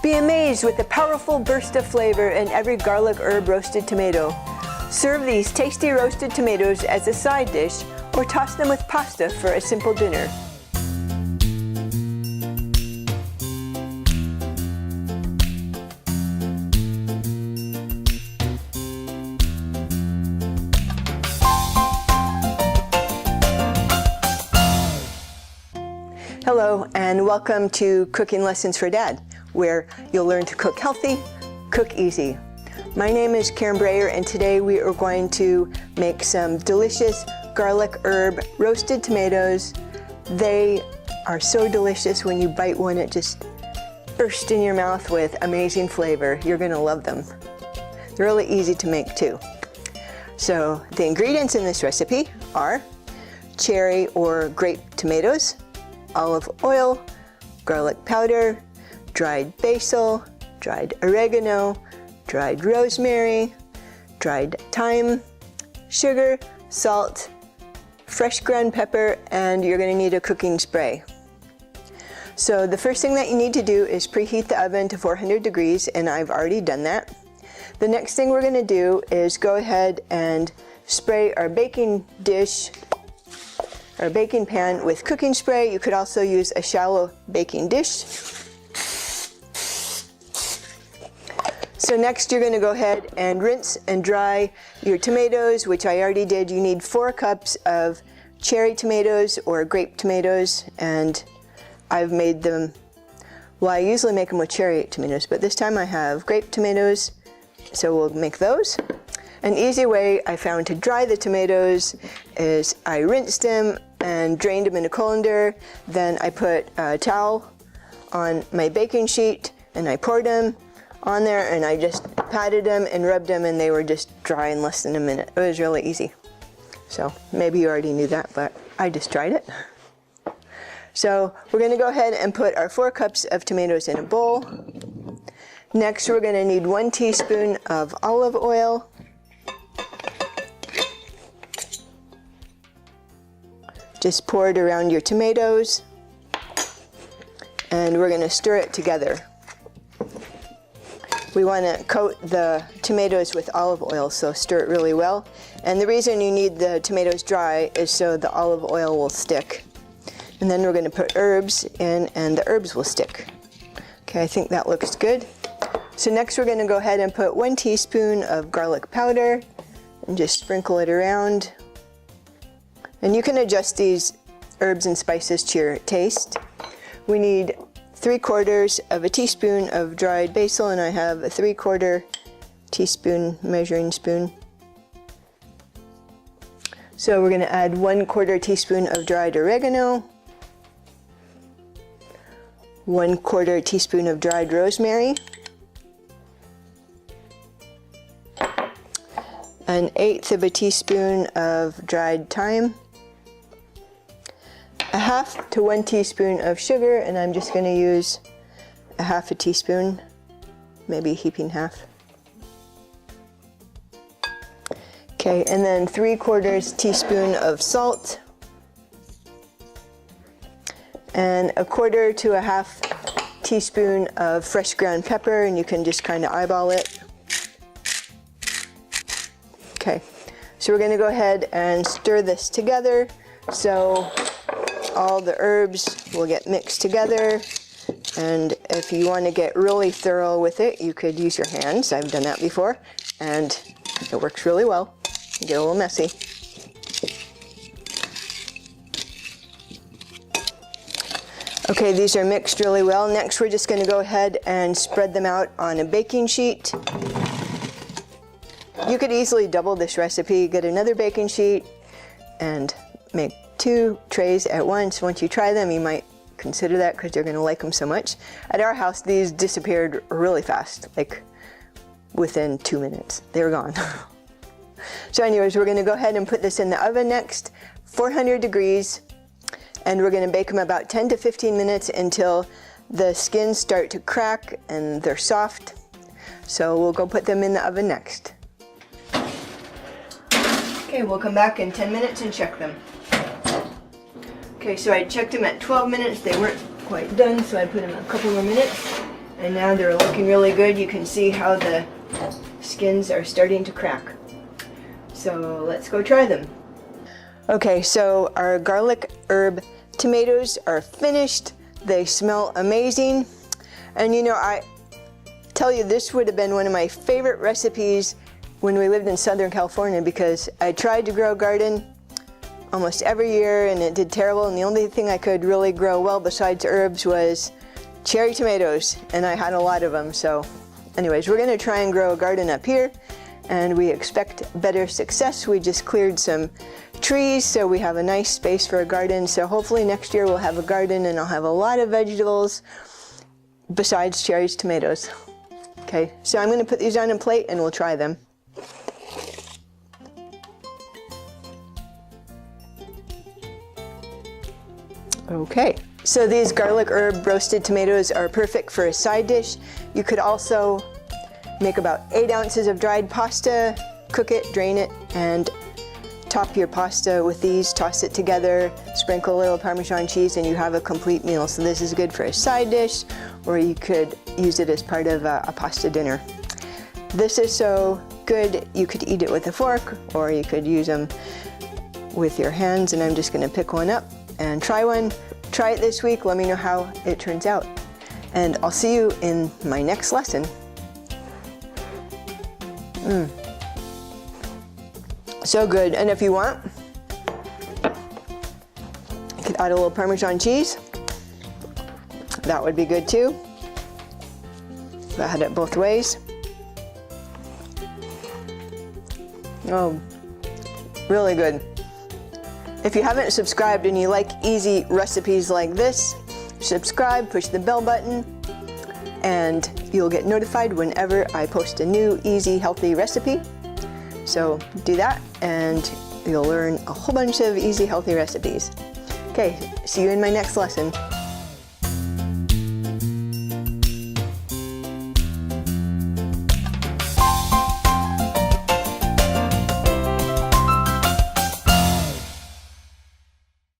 Be amazed with the powerful burst of flavor in every garlic herb roasted tomato. Serve these tasty roasted tomatoes as a side dish or toss them with pasta for a simple dinner. Hello and welcome to Cooking Lessons for Dad, where you'll learn to cook healthy, cook easy. My name is Karen Breyer and today we are going to make some delicious garlic herb roasted tomatoes. They are so delicious. When you bite one, it just bursts in your mouth with amazing flavor. You're going to love them. They're really easy to make too. So the ingredients in this recipe are cherry or grape tomatoes, olive oil, garlic powder, dried basil, dried oregano, dried rosemary, dried thyme, sugar, salt, fresh ground pepper, and you're going to need a cooking spray. So the first thing that you need to do is preheat the oven to 400 degrees, and I've already done that. The next thing we're going to do is go ahead and spray our baking dish, our baking pan with cooking spray. You could also use a shallow baking dish. So next you're going to go ahead and rinse and dry your tomatoes, which I already did. You need 4 cups of cherry tomatoes or grape tomatoes, and I've made them, well, I usually make them with cherry tomatoes, but this time I have grape tomatoes, so we'll make those. An easy way I found to dry the tomatoes is I rinsed them and drained them in a colander. Then I put a towel on my baking sheet and I poured them on there and I just patted them and rubbed them, and they were just dry in less than a minute. It was really easy. So maybe you already knew that, but I just tried it. So we're going to go ahead and put our 4 cups of tomatoes in a bowl. Next we're going to need 1 teaspoon of olive oil. Just pour it around your tomatoes, and we're going to stir it together. We want to coat the tomatoes with olive oil, so stir it really well. And the reason you need the tomatoes dry is so the olive oil will stick. And then we're going to put herbs in, and the herbs will stick. Okay, I think that looks good. So next we're going to go ahead and put 1 teaspoon of garlic powder and just sprinkle it around. And you can adjust these herbs and spices to your taste. We need 3/4 of a teaspoon of dried basil, and I have a 3/4 teaspoon measuring spoon. So we're going to add 1/4 teaspoon of dried oregano, 1/4 teaspoon of dried rosemary, 1/8 of a teaspoon of dried thyme, 1/2 to 1 teaspoon of sugar, and I'm just going to use 1/2 teaspoon, maybe a heaping half. Okay, and then 3/4 teaspoon of salt, and 1/4 to 1/2 teaspoon of fresh ground pepper, and you can just kind of eyeball it. Okay, so we're going to go ahead and stir this together so all the herbs will get mixed together. And if you want to get really thorough with it, you could use your hands. I've done that before, and it works really well. You get a little messy. Okay, these are mixed really well. Next, we're just going to go ahead and spread them out on a baking sheet. You could easily double this recipe, get another baking sheet, and make 2 trays at once. Once you try them, you might consider that because you're going to like them so much. At our house, these disappeared really fast, like within 2 minutes. They were gone. So anyways, we're going to go ahead and put this in the oven next, 400 degrees, and we're going to bake them about 10 to 15 minutes until the skins start to crack and they're soft. So we'll go put them in the oven next. Okay, we'll come back in 10 minutes and check them. Okay, so I checked them at 12 minutes. They weren't quite done, so I put them a couple more minutes. And now they're looking really good. You can see how the skins are starting to crack. So let's go try them. Okay, so our garlic herb tomatoes are finished. They smell amazing. And you know, I tell you, this would have been one of my favorite recipes when we lived in Southern California, because I tried to grow a garden almost every year and it did terrible, and the only thing I could really grow well besides herbs was cherry tomatoes, and I had a lot of them. So anyways, we're going to try and grow a garden up here, and we expect better success. We just cleared some trees, so we have a nice space for a garden. So hopefully next year we'll have a garden and I'll have a lot of vegetables besides cherries, tomatoes. Okay, so I'm going to put these on a plate and we'll try them. Okay, so these garlic herb roasted tomatoes are perfect for a side dish. You could also make about 8 ounces of dried pasta, cook it, drain it, and top your pasta with these, toss it together, sprinkle a little Parmesan cheese, and you have a complete meal. So this is good for a side dish, or you could use it as part of a pasta dinner. This is so good, you could eat it with a fork, or you could use them with your hands, and I'm just gonna pick one up and try one. Try it this week, let me know how it turns out. And I'll see you in my next lesson. So good. And if you want, you could add a little Parmesan cheese. That would be good too. I had it both ways. Oh, really good. If you haven't subscribed and you like easy recipes like this, subscribe, push the bell button, and you'll get notified whenever I post a new, easy, healthy recipe. So do that and you'll learn a whole bunch of easy, healthy recipes. Okay, see you in my next lesson.